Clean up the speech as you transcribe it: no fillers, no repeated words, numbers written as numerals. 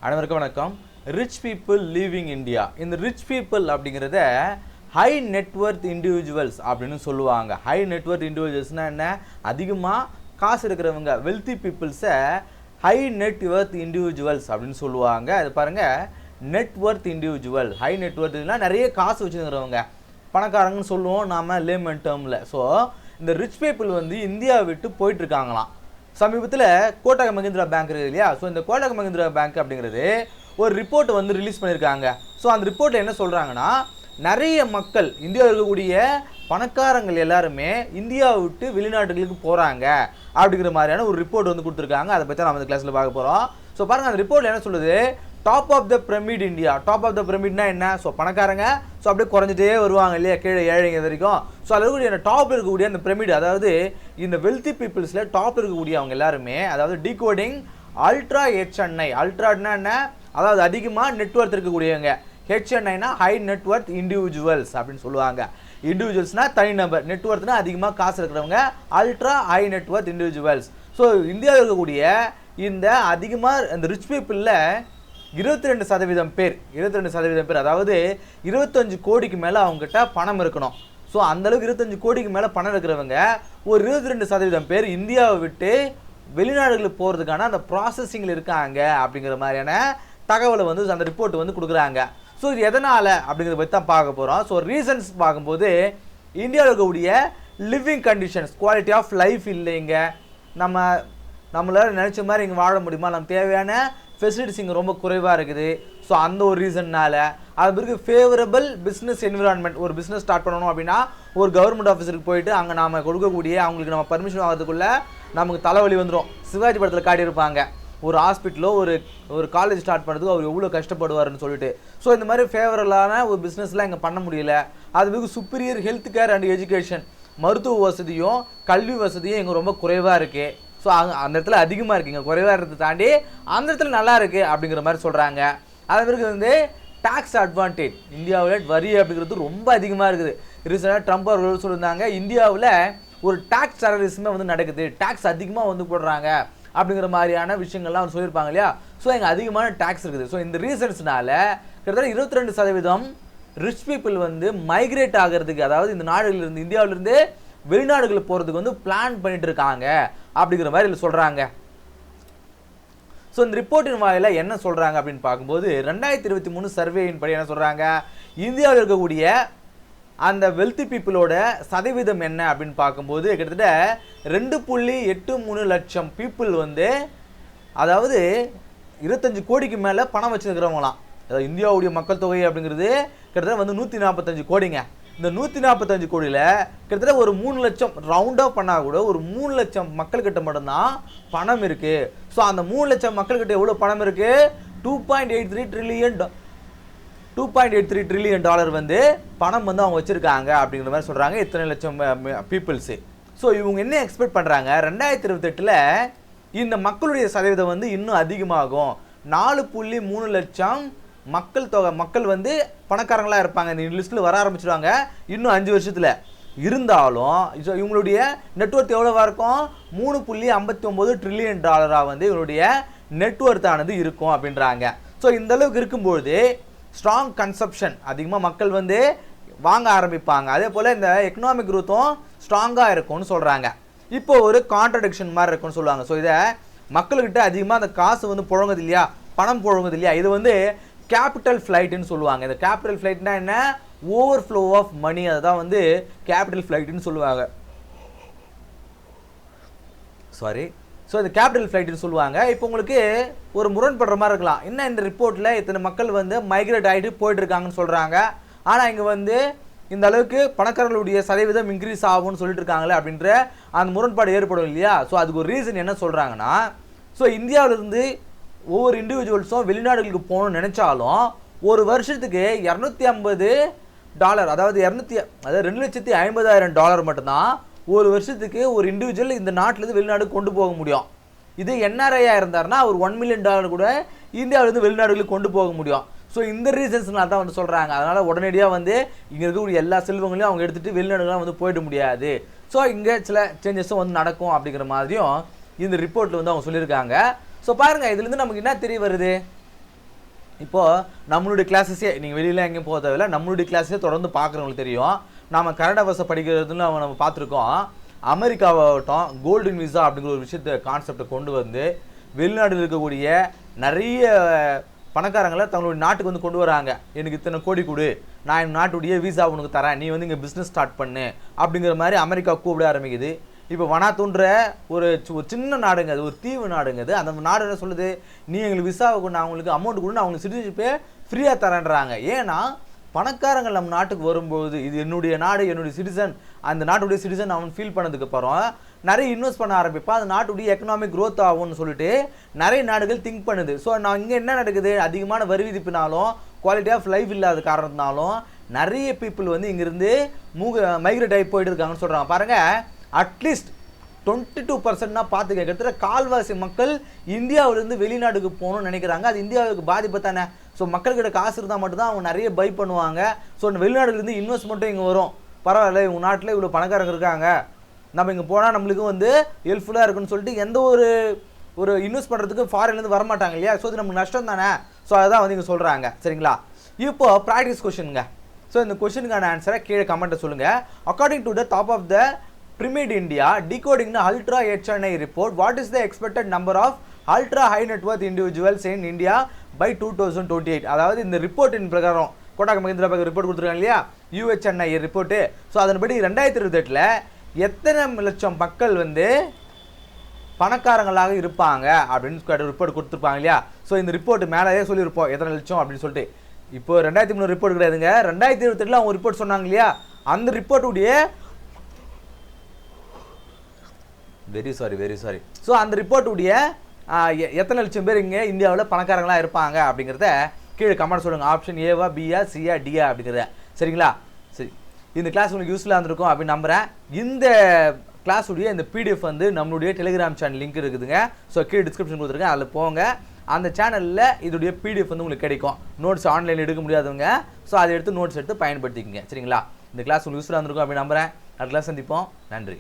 அனைவருக்கும் வணக்கம். Rich people leaving India. இந்த ரிச் பீப்புள் அப்படிங்கிறத ஹை நெட்வொர்த் இண்டிவிஜுவல்ஸ் அப்படின்னு சொல்லுவாங்க. ஹை நெட்வொர்த் இண்டிவிஜுவல்ஸ்னால் என்ன? அதிகமாக காசு இருக்கிறவங்க, வெல்த்தி பீப்புள்ஸை ஹை நெட்வொர்த் இண்டிவிஜுவல்ஸ் அப்படின்னு சொல்லுவாங்க. அது பாருங்கள், நெட்வொர்த் இண்டிவிஜுவல். ஹை நெட்வொர்த்னால் நிறைய காசு வச்சுருக்கிறவங்க, பணக்காரங்கன்னு சொல்லுவோம் நாம் லேமன் டேர்மில். ஸோ இந்த ரிச் பீப்புள் இந்தியாவை விட்டு போயிட்டுருக்காங்களாம். சமீபத்தில் கோட்டக் மஹிந்திரா பேங்க் இருக்குது இல்லையா? ஸோ இந்த கோட்டக் மஹிந்திரா பேங்க் அப்படிங்கிறது ஒரு ரிப்போர்ட் ரிலீஸ் பண்ணியிருக்காங்க. ஸோ அந்த ரிப்போர்ட்டில் என்ன சொல்கிறாங்கன்னா, நிறைய மக்கள், இந்தியாவில் இருக்கக்கூடிய பணக்காரங்கள் எல்லாருமே இந்தியாவை விட்டு வெளிநாட்டுகளுக்கு போகிறாங்க அப்படிங்கிற மாதிரியான ஒரு ரிப்போர்ட் கொடுத்துருக்காங்க. அதை பற்றி நம்ம இந்த கிளாஸில் பார்க்க போகிறோம். ஸோ பாருங்கள், அந்த ரிப்போர்ட்டில் என்ன சொல்லுது? Top of the pyramid India. Top of the பிரமிட்னா என்ன? ஸோ பணக்காரங்க ஸோ அப்படியே குறைஞ்சிட்டே வருவாங்க இல்லையா, கீழே ஏழைங்க வரைக்கும். ஸோ அதில் இருக்கக்கூடிய டாப் இருக்கக்கூடிய அந்த பிரமிட், அதாவது இந்த வெல்த்தி பீப்புள்ஸில் டாப் இருக்கக்கூடிய அவங்க எல்லாருமே, அதாவது டீகோடிங் அல்ட்ரா ஹெச்என்ஐ. அல்ட்ராட்னா என்ன? அதாவது அதிகமாக நெட்வொர்க் இருக்கக்கூடியவங்க. ஹெச்என்ஐனா ஹை நெட்வொர்த் இண்டிவிஜுவல்ஸ் அப்படின்னு சொல்லுவாங்க. இண்டிவிஜுவல்ஸ்னால் தனிநபர், நெட்வொர்க்னா அதிகமாக காசு இருக்கிறவங்க, ultra high net worth individuals. So இந்தியாவில் இருக்கக்கூடிய இந்த அதிகமாக இந்த ரிச் பீப்புளில் 22% பேர், 22% பேர், அதாவது 25 கோடிக்கு மேலே அவங்ககிட்ட பணம் இருக்கணும். ஸோ அந்தளவுக்கு 25 கோடிக்கு மேலே பணம் இருக்கிறவங்க ஒரு 22% பேர் இந்தியாவை விட்டு வெளிநாடுகளுக்கு போகிறதுக்கான அந்த ப்ராசஸிங்கில் இருக்காங்க அப்படிங்கிற மாதிரியான தகவலை அந்த ரிப்போர்ட் கொடுக்குறாங்க. ஸோ இது எதனால் அப்படிங்கிறத பற்றி தான் பார்க்க போகிறோம். ஸோ ரீசன்ஸ் பார்க்கும்போது, இந்தியாவில் இருக்கக்கூடிய living conditions, quality of life இல்லைங்க. நம்மளால் நினச்ச மாதிரி இங்கே வாழ முடியுமா? நம்ம தேவையான ஃபெசிலிட்டிஸ் இங்கே ரொம்ப குறைவாக இருக்குது. ஸோ அந்த ஒரு ரீசன்னால். அது பிறகு ஃபேவரபிள் பிஸ்னஸ் என்விரான்மெண்ட். ஒரு பிஸ்னஸ் ஸ்டார்ட் பண்ணணும் அப்படின்னா ஒரு கவர்மெண்ட் ஆஃபீஸருக்கு போயிட்டு அங்கே நாம் கொடுக்கக்கூடிய அவங்களுக்கு நம்ம பர்மிஷன் ஆகிறதுக்குள்ளே நமக்கு தலைவலி வந்துடும். சிவாஜி படத்தில் காட்டியிருப்பாங்க, ஒரு ஹாஸ்பிட்டலோ ஒரு காலேஜ் ஸ்டார்ட் பண்ணுறதுக்கு அவர் எவ்வளோ கஷ்டப்படுவார்னு சொல்லிட்டு. ஸோ இந்த மாதிரி ஃபேவரலான ஒரு பிஸ்னஸ்லாம் இங்கே பண்ண முடியல. அது பிறகு superior health care and education, மருத்துவ வசதியும் கல்வி வசதியும் இங்கே ரொம்ப குறைவாக இருக்குது. ஸோ அந்த இடத்துல அதிகமாக இருக்குங்க, குறைவாக இருக்கிறத தாண்டி அந்த இடத்துல நல்லா இருக்குது அப்படிங்கிற மாதிரி சொல்கிறாங்க. அது பிறகு டாக்ஸ் அட்வான்டேஜ். இந்தியாவில் வரி அப்படிங்கிறது ரொம்ப அதிகமாக இருக்குது. ரீசெண்டாக ட்ரம்ப் அவர்கள் சொல்லியிருந்தாங்க, இந்தியாவில் ஒரு டாக்ஸ் டெரரிசமே நடக்குது, டாக்ஸ் அதிகமாக போடுறாங்க அப்படிங்கிற மாதிரியான விஷயங்கள்லாம் சொல்லியிருப்பாங்க இல்லையா? ஸோ இங்கே அதிகமான டாக்ஸ் இருக்குது. ஸோ இந்த ரீசன்ஸ்னால கிட்டத்தட்ட 22% ரிச் பீப்புள் மைக்ரேட் ஆகிறதுக்கு, அதாவது இந்த நாடுகளிலிருந்து, இந்தியாவிலிருந்து வெளிநாடுகளுக்கு போகிறதுக்கு பிளான் பண்ணிட்டு இருக்காங்க அப்படிங்கிற மாதிரி இதில் சொல்கிறாங்க. ஸோ இந்த ரிப்போர்ட்டின் வாயில என்ன சொல்கிறாங்க அப்படின்னு பார்க்கும்போது, 2023 சர்வேயின் படி என்ன சொல்கிறாங்க, இந்தியாவில் இருக்கக்கூடிய அந்த வெல்த்தி பீப்புளோட சதவீதம் என்ன அப்படின்னு பார்க்கும்போது கிட்டத்தட்ட 2.83 லட்சம் பீப்புள் அதாவது 25 கோடிக்கு மேலே பணம் வச்சுருக்கிறவங்களாம். அதாவது இந்தியாவுடைய மக்கள் தொகை அப்படிங்கிறது கிட்டத்தட்ட 145 கோடிங்க. இந்த 145 கோடியில் கிட்டத்தட்ட ஒரு 3 லட்சம், ரவுண்டாக பண்ணால் கூட ஒரு 3 லட்சம் மக்கள்கிட்ட மட்டும்தான் பணம் இருக்குது. ஸோ அந்த 3 லட்சம் மக்கள்கிட்ட எவ்வளோ பணம் இருக்குது? 2.83 ட்ரில்லியன் டாலர் பணம் அவங்க வச்சுருக்காங்க அப்படிங்கிற மாதிரி சொல்கிறாங்க. இத்தனை லட்சம் பீப்புள்ஸு. ஸோ இவங்க என்ன எக்ஸ்பெக்ட் பண்ணுறாங்க, 2028 இந்த மக்களுடைய சதவீதம் இன்னும் அதிகமாகும். 4.3 லட்சம் மக்கள் பணக்காரங்களாக இருப்பாங்க. இந்த லிஸ்ட்டில் வர ஆரம்பிச்சிடுவாங்க இன்னும் 5 வருஷத்தில். இருந்தாலும் இவங்களுடைய நெட்வொர்த் எவ்வளோவா இருக்கும்? 3.59 ட்ரில்லியன் டாலராக இவங்களுடைய நெட்வொர்த் ஆனது இருக்கும் அப்படின்றாங்க. ஸோ இந்த அளவுக்கு இருக்கும்பொழுது ஸ்ட்ராங் கன்சப்ஷன், அதிகமாக மக்கள் வாங்க ஆரம்பிப்பாங்க. அதே போல் இந்த எக்கனாமிக் க்ரோத்தும் ஸ்ட்ராங்காக இருக்கும்னு சொல்கிறாங்க. இப்போ ஒரு கான்ட்ரடிக்ஷன் மாதிரி இருக்குன்னு சொல்லுவாங்க. ஸோ இதை மக்கள்கிட்ட அதிகமாக அந்த காசு புழங்குது இல்லையா, பணம் புழங்குது இல்லையா, இது கேபிட்டல் ஃப்ளைட்டுன்னு சொல்லுவாங்க. இந்த கேபிட்டல் ஃப்ளைட்னா என்ன? Overflow of money. அதுதான் கேபிட்டல் ஃப்ளைட்டுன்னு சொல்லுவாங்க. சாரி. ஸோ இந்த கேபிட்டல் ஃப்ளைட்டுன்னு சொல்லுவாங்க. இப்போ உங்களுக்கு ஒரு முரண்படுற மாதிரி இருக்கலாம். என்ன, இந்த ரிப்போர்ட்டில் இத்தனை மக்கள் மைக்ரேட் ஆகிட்டு போயிட்டுருக்காங்கன்னு சொல்கிறாங்க, ஆனால் இங்கே இந்த அளவுக்கு பணக்காரர்களுடைய சதவீதம் இன்க்ரீஸ் ஆகும்னு சொல்லிட்டு இருக்காங்களே அப்படின்ற அந்த முரண்பாடு ஏற்படும் இல்லையா? ஸோ அதுக்கு ஒரு ரீசன் என்ன சொல்கிறாங்கன்னா, ஸோ இந்தியாவிலிருந்து ஒவ்வொரு இண்டிவிஜுவல்ஸும் வெளிநாடுகளுக்கு போகணும்னு நினச்சாலும் ஒரு வருஷத்துக்கு $250, அதாவது 2,50,000 டாலர் மட்டும்தான் ஒரு வருஷத்துக்கு ஒரு இண்டிவிஜுவல் இந்த நாட்டிலேருந்து வெளிநாடு கொண்டு போக முடியும். இது என்ஆர்ஐயாக இருந்தார்னா அவர் $1 மில்லியன் கூட இந்தியாவிலேருந்து வெளிநாடுகளுக்கு கொண்டு போக முடியும். ஸோ இந்த ரீசன்ஸ்னால தான் சொல்கிறாங்க. அதனால் உடனடியாக இங்கே இருக்கக்கூடிய எல்லா செல்வங்களையும் அவங்க எடுத்துகிட்டு வெளிநாடுகள்லாம் போயிட முடியாது. ஸோ இங்கே சில சேஞ்சஸும் நடக்கும் அப்படிங்கிற மாதிரியும் இந்த ரிப்போர்ட்டில் அவங்க சொல்லியிருக்காங்க. ஸோ பாருங்கள், இதுலேருந்து நமக்கு என்ன தெரிய வருது? இப்போது நம்மளுடைய கிளாஸஸே நீங்கள் வெளியில் எங்கேயும் போக தேவையில்லை, நம்மளுடைய கிளாஸே தொடர்ந்து பார்க்குறவங்களுக்கு தெரியும். நாம் கரண்ட் அஃபேர்ஸை படிக்கிறதுன்னு நம்ம பார்த்துருக்கோம். அமெரிக்காவாகட்டும் கோல்டன் விசா அப்படிங்கிற ஒரு விஷயத்தை கான்செப்டை கொண்டு வந்து வெளிநாட்டில் இருக்கக்கூடிய நிறைய பணக்காரங்களை தங்களுடைய நாட்டுக்கு வந்து கொண்டு வராங்க. எனக்கு இத்தனை கோடி கொடு, நான் என் நாட்டுடைய விசா உனக்கு தரேன், நீ வந்து இங்கே பிஸ்னஸ் ஸ்டார்ட் பண்ணு அப்படிங்கிற மாதிரி அமெரிக்கா கூப்பிட ஆரம்பிக்குது. இப்போ வனாத்துன்ற ஒரு சின்ன நாடுங்க, அது ஒரு தீவு நாடுங்க. அது அந்த நாடு என்ன சொல்லுது, நீ எங்களுக்கு விசாவுக்கு நான் உங்களுக்கு அமௌண்ட் கொடு, நான் அவங்களுக்கு சிட்டிசன்ஷிப்பே ஃப்ரீயாக தரேன்றாங்க. ஏன்னா பணக்காரங்கள் நம்ம நாட்டுக்கு வரும்போது இது என்னுடைய நாடு, என்னுடைய சிட்டிசன், அந்த நாட்டுடைய சிட்டிசன் அவன் ஃபீல் பண்ணதுக்கு அப்புறம் நிறைய இன்வெஸ்ட் பண்ண ஆரம்பிப்பான். அந்த நாட்டுடைய எக்கனாமிக் க்ரோத் ஆகும்னு சொல்லிட்டு நிறைய நாடுகள் திங்க் பண்ணுது. ஸோ நான் இங்கே என்ன நடக்குது, அதிகமான வரி விதிப்பினாலும் குவாலிட்டி ஆஃப் லைஃப் இல்லாத காரணத்தினாலும் நிறைய பீப்புள் வந்து இங்கேருந்து மைக்ரேட் ஆகி போயிட்டு இருக்காங்கன்னு சொல்கிறாங்க. பாருங்கள், அட்லீஸ்ட் 22% பார்த்து கேட்குறதுல கால்வாசி மக்கள் இந்தியாவிலேருந்து வெளிநாட்டுக்கு போகணும்னு நினைக்கிறாங்க. அது இந்தியாவுக்கு பாதிப்பு தானே. ஸோ மக்கள்கிட்ட காசு இருந்தால் மட்டும்தான் அவங்க நிறைய பை பண்ணுவாங்க. ஸோ வெளிநாடுலேருந்து இன்வெஸ்ட்மெண்ட்டும் இங்கே வரும். பரவாயில்ல, இவங்க நாட்டில் இவ்வளோ பணக்காரங்க இருக்காங்க, நம்ம இங்கே போனால் நம்மளுக்கு வந்து ஹெல்ப்ஃபுல்லாக இருக்குன்னு சொல்லிட்டு எந்த ஒரு இன்வெஸ்ட் பண்ணுறதுக்கு ஃபாரின்லேருந்து வரமாட்டாங்க இல்லையா. ஸோ இது நமக்கு நஷ்டம் தானே. ஸோ அதுதான் வந்து இங்கே சொல்கிறாங்க. சரிங்களா, இப்போ ப்ராக்டிஸ் கொஷனுங்க. ஸோ இந்த கொஷனுக்கான ஆன்சரை கீழே கமெண்ட்டை சொல்லுங்கள். According to the top of the Primid India decoding the ultra HNI report, what is the expected number of ultra high net worth individuals in India by 2028? அதாவது இந்த ரிப்போர்ட்டின் பிரகாரம் கோட்டாக் மஹிந்திரா பேங்க் ரிப்போர்ட் கொடுத்துருக்காங்க இல்லையா, UHNI ரிப்போர்ட்டு. ஸோ அதன்படி 2028 எத்தனை லட்சம் மக்கள் வந்து பணக்காரங்களாக இருப்பாங்க அப்படின்னு ரிப்போர்ட் கொடுத்துருப்பாங்க இல்லையா. ஸோ இந்த ரிப்போர்ட் மேலேயே சொல்லியிருப்போம் எத்தனை லட்சம் அப்படின்னு சொல்லிட்டு. இப்போ 2003 ரிப்போர்ட் கிடையாதுங்க, 2028 அவங்க ரிப்போர்ட் சொன்னாங்க இல்லையா, அந்த ரிப்போர்ட்டுடைய வெரி சாரி. ஸோ அந்த ரிப்போர்ட்டுடைய எத்தனை லட்சம் பேர் இங்கே இந்தியாவில் பணக்காரங்களாக இருப்பாங்க அப்படிங்கிறத கீழே கமெண்ட் சொல்லுங்கள். ஆப்ஷன் ஏவா, பியா, சியா, டியா அப்படிங்கிறத. சரிங்களா, சரி. இந்த கிளாஸ் உங்களுக்கு யூஸ்ஃபுல்லாக இருந்திருக்கும் அப்படின்னு நம்புகிறேன். இந்த கிளாஸுடைய இந்த பிடிஎஃப் வந்து நம்மளுடைய டெலிகிராம் சேனல் லிங்க் இருக்குதுங்க. ஸோ கீழே டிஸ்கிரிப்ஷன் கொடுத்துருக்கேன், அதில் போங்க. அந்த சேனலில் இதோடைய பிடிஎஃப் வந்து உங்களுக்கு கிடைக்கும். நோட்ஸ் ஆன்லைனில் எடுக்க முடியாதவங்க ஸோ அதை எடுத்து நோட்ஸ் எடுத்து பயன்படுத்திக்கங்க. சரிங்களா, இந்த கிளாஸ் உங்களுக்கு யூஸ்ஃபுல்லாக இருந்திருக்கும் அப்படின்னு நம்புகிறேன். அடுத்த கிளாஸ் சந்திப்போம். நன்றி.